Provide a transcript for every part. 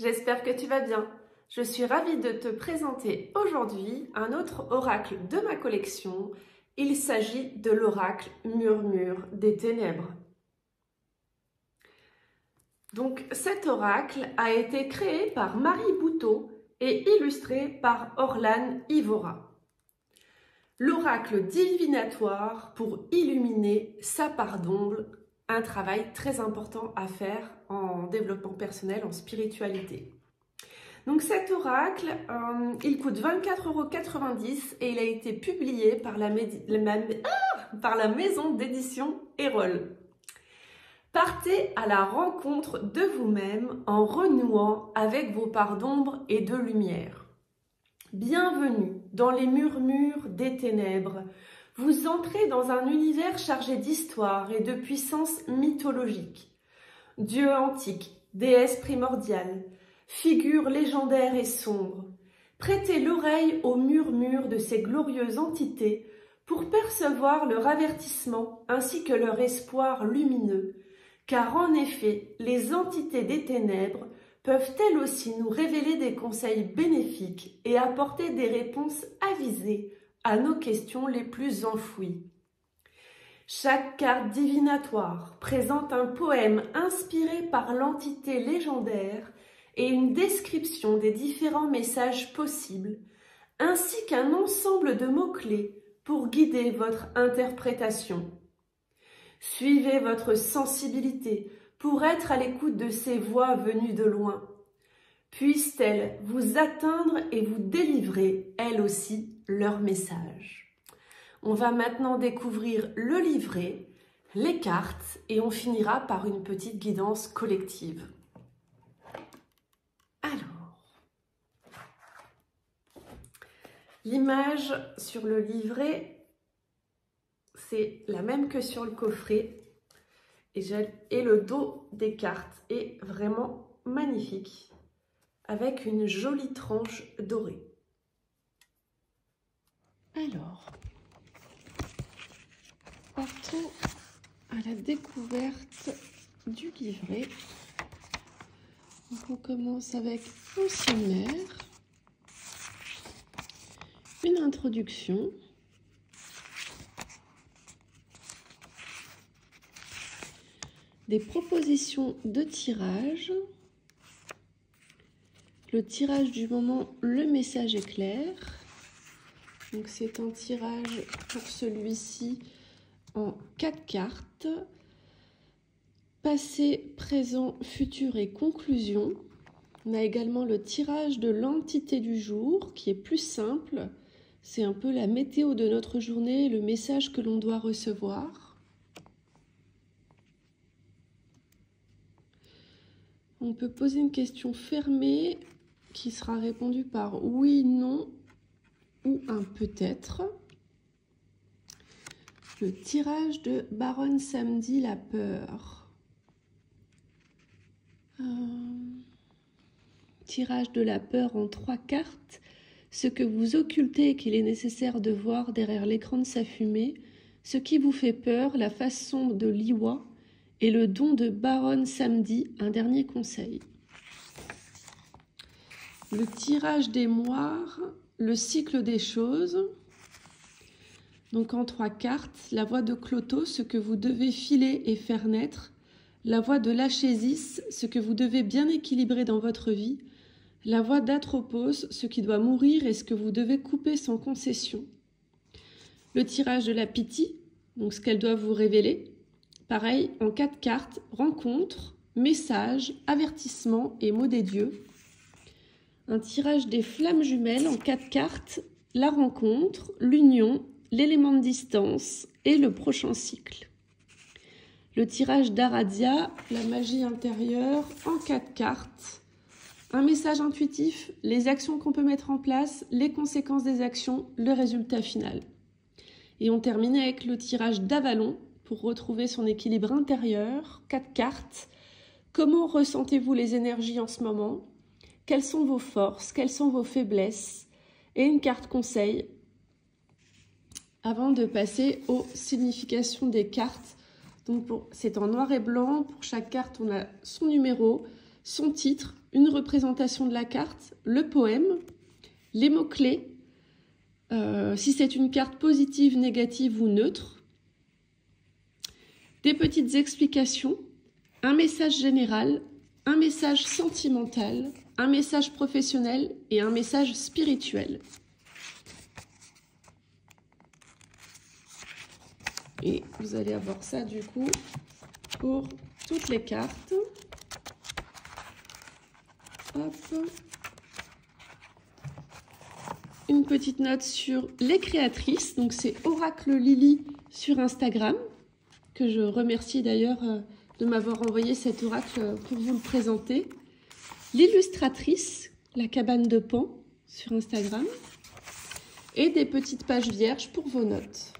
j'espère que tu vas bien. Je suis ravie de te présenter aujourd'hui un autre oracle de ma collection. Il s'agit de l'oracle Murmure des Ténèbres. Donc cet oracle a été créé par Marie Bouteau et illustré par Orlan Ivora. L'oracle divinatoire pour illuminer sa part d'ombre, un travail très important à faire en développement personnel, en spiritualité. Donc cet oracle, il coûte 24,90 € et il a été publié par la maison d'édition Erol. Partez à la rencontre de vous-même en renouant avec vos parts d'ombre et de lumière. Bienvenue dans les murmures des ténèbres. Vous entrez dans un univers chargé d'histoire et de puissance mythologique. Dieux antiques, déesses primordiales, figures légendaires et sombres. Prêtez l'oreille aux murmures de ces glorieuses entités pour percevoir leur avertissement ainsi que leur espoir lumineux. Car en effet, les entités des ténèbres peuvent elles aussi nous révéler des conseils bénéfiques et apporter des réponses avisées à nos questions les plus enfouies. Chaque carte divinatoire présente un poème inspiré par l'entité légendaire et une description des différents messages possibles, ainsi qu'un ensemble de mots-clés pour guider votre interprétation. Suivez votre sensibilité pour être à l'écoute de ces voix venues de loin. Puissent-elles vous atteindre et vous délivrer, elles aussi, leur message. On va maintenant découvrir le livret, les cartes et on finira par une petite guidance collective. Alors, l'image sur le livret, c'est la même que sur le coffret et le dos des cartes est vraiment magnifique avec une jolie tranche dorée. Alors, partons à la découverte du livret. Donc on commence avec un sommaire, une introduction, des propositions de tirage, le tirage du moment, le message est clair. Donc c'est un tirage pour celui-ci en 4 cartes. Passé, présent, futur et conclusion. On a également le tirage de l'entité du jour qui est plus simple. C'est un peu la météo de notre journée, le message que l'on doit recevoir. On peut poser une question fermée qui sera répondue par oui, non ou un peut-être. Le tirage de Baronne Samedi, la peur. Tirage de la peur en 3 cartes. Ce que vous occultez et qu'il est nécessaire de voir derrière l'écran de sa fumée. Ce qui vous fait peur, la façon de l'Iwa. Et le don de Baronne Samedi, un dernier conseil. Le tirage des moires, le cycle des choses. Donc en 3 cartes, la voix de Cloto, ce que vous devez filer et faire naître. La voix de l'Achésis, ce que vous devez bien équilibrer dans votre vie. La voix d'Atropos, ce qui doit mourir et ce que vous devez couper sans concession. Le tirage de la Pythie, donc ce qu'elle doit vous révéler. Pareil, en 4 cartes, rencontre, message, avertissement et mot des dieux. Un tirage des flammes jumelles en 4 cartes, la rencontre, l'union, l'élément de distance et le prochain cycle. Le tirage d'Aradia, la magie intérieure, en 4 cartes. Un message intuitif, les actions qu'on peut mettre en place, les conséquences des actions, le résultat final. Et on termine avec le tirage d'Avalon, pour retrouver son équilibre intérieur, 4 cartes. Comment ressentez-vous les énergies en ce moment? Quelles sont vos forces? Quelles sont vos faiblesses? Et une carte conseil. Avant de passer aux significations des cartes. Donc c'est en noir et blanc. Pour chaque carte, on a son numéro. son titre, une représentation de la carte, le poème, les mots-clés, si c'est une carte positive, négative ou neutre, des petites explications, un message général, un message sentimental, un message professionnel et un message spirituel. Et vous allez avoir ça du coup pour toutes les cartes. Hop. Une petite note sur les créatrices. Donc c'est Oracle Lily sur Instagram, que je remercie d'ailleurs de m'avoir envoyé cet oracle pour vous le présenter. L'illustratrice, la cabane de Pan sur Instagram. Et des petites pages vierges pour vos notes.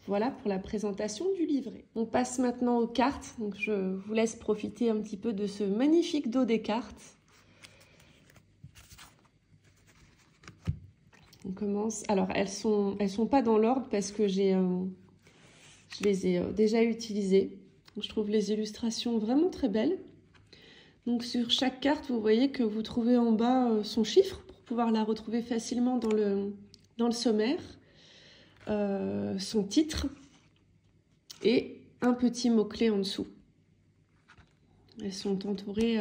Voilà pour la présentation du livret. On passe maintenant aux cartes. Donc je vous laisse profiter un petit peu de ce magnifique dos des cartes. On commence. Alors elles sont pas dans l'ordre parce que je les ai déjà utilisées. Donc, je trouve les illustrations vraiment très belles. Donc sur chaque carte, vous voyez que vous trouvez en bas son chiffre pour pouvoir la retrouver facilement dans le sommaire. Son titre et un petit mot-clé en dessous. Elles sont entourées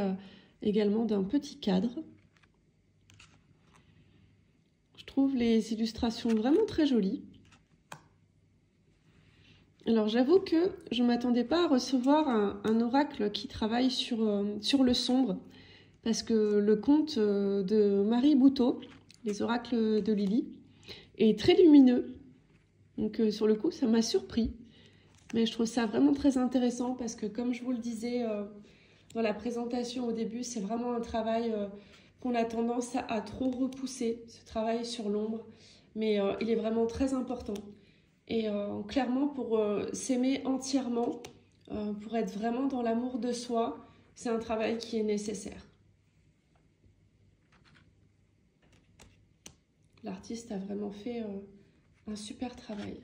également d'un petit cadre. Je trouve les illustrations vraiment très jolies. Alors j'avoue que je ne m'attendais pas à recevoir un oracle qui travaille sur le sombre, parce que le conte de Marie Bouteau, les oracles de Lily, est très lumineux. Donc sur le coup, ça m'a surpris. Mais je trouve ça vraiment très intéressant parce que comme je vous le disais dans la présentation au début, c'est vraiment un travail qu'on a tendance à trop repousser, ce travail sur l'ombre. Mais il est vraiment très important. Et clairement, pour s'aimer entièrement, pour être vraiment dans l'amour de soi, c'est un travail qui est nécessaire. L'artiste a vraiment fait un super travail.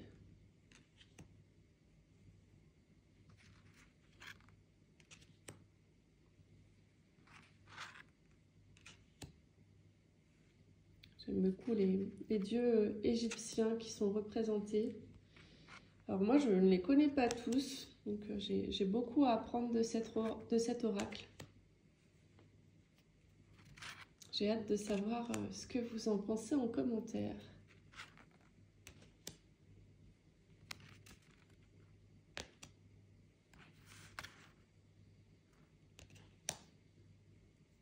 J'aime beaucoup les dieux égyptiens qui sont représentés. Alors moi, je ne les connais pas tous, donc j'ai beaucoup à apprendre de cet oracle. J'ai hâte de savoir ce que vous en pensez en commentaire.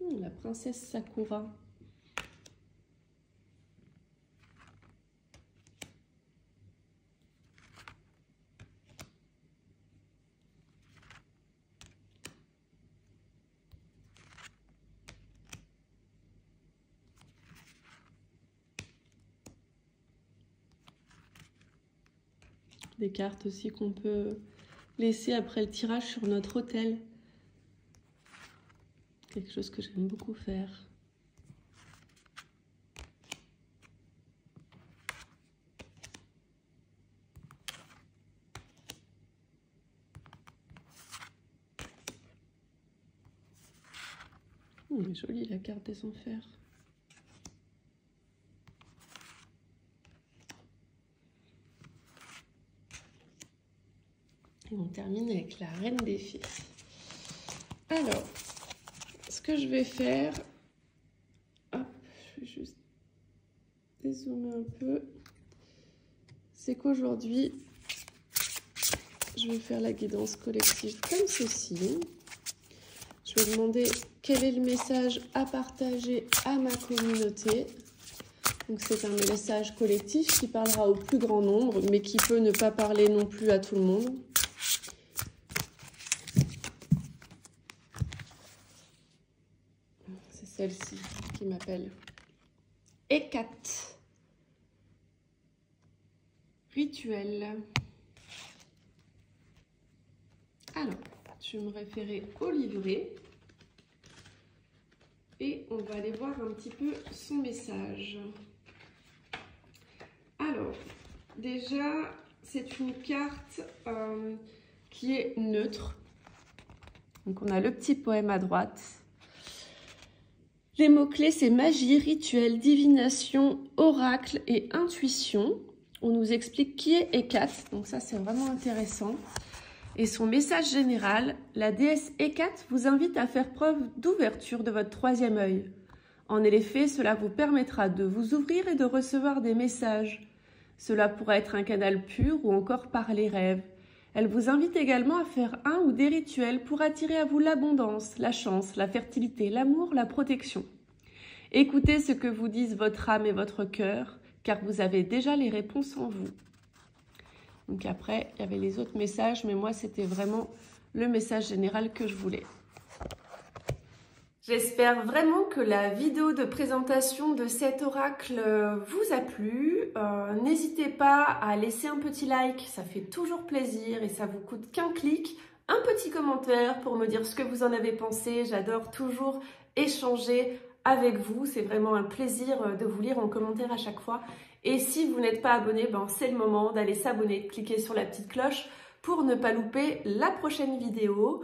La princesse Sakura. Des cartes aussi qu'on peut laisser après le tirage sur notre autel. Quelque chose que j'aime beaucoup faire. Elle est jolie la carte des enfers. Et on termine avec la reine des fées. Alors, ce que je vais faire, hop, je vais juste dézoomer un peu, c'est qu'aujourd'hui, je vais faire la guidance collective comme ceci. Je vais demander quel est le message à partager à ma communauté. Donc c'est un message collectif qui parlera au plus grand nombre, mais qui peut ne pas parler non plus à tout le monde. C'est celle-ci qui m'appelle Hécate. Rituel. Alors, je vais me référer au livret. Et on va aller voir un petit peu son message. Alors, déjà, c'est une carte qui est neutre. Donc on a le petit poème à droite. Les mots-clés, c'est magie, rituel, divination, oracle et intuition. On nous explique qui est Hécate, donc ça c'est vraiment intéressant. Et son message général, la déesse Hécate vous invite à faire preuve d'ouverture de votre troisième œil. En effet, cela vous permettra de vous ouvrir et de recevoir des messages. Cela pourrait être un canal pur ou encore par les rêves. Elle vous invite également à faire un ou des rituels pour attirer à vous l'abondance, la chance, la fertilité, l'amour, la protection. Écoutez ce que vous disent votre âme et votre cœur, car vous avez déjà les réponses en vous. Donc après, il y avait les autres messages, mais moi, c'était vraiment le message général que je voulais. J'espère vraiment que la vidéo de présentation de cet oracle vous a plu. N'hésitez pas à laisser un petit like, ça fait toujours plaisir et ça vous coûte qu'un clic. Un petit commentaire pour me dire ce que vous en avez pensé. J'adore toujours échanger avec vous. C'est vraiment un plaisir de vous lire en commentaire à chaque fois. Et si vous n'êtes pas abonné, c'est le moment d'aller s'abonner, de cliquer sur la petite cloche pour ne pas louper la prochaine vidéo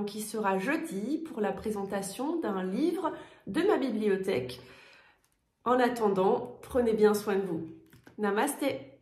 qui sera jeudi pour la présentation d'un livre de ma bibliothèque. En attendant, prenez bien soin de vous. Namasté!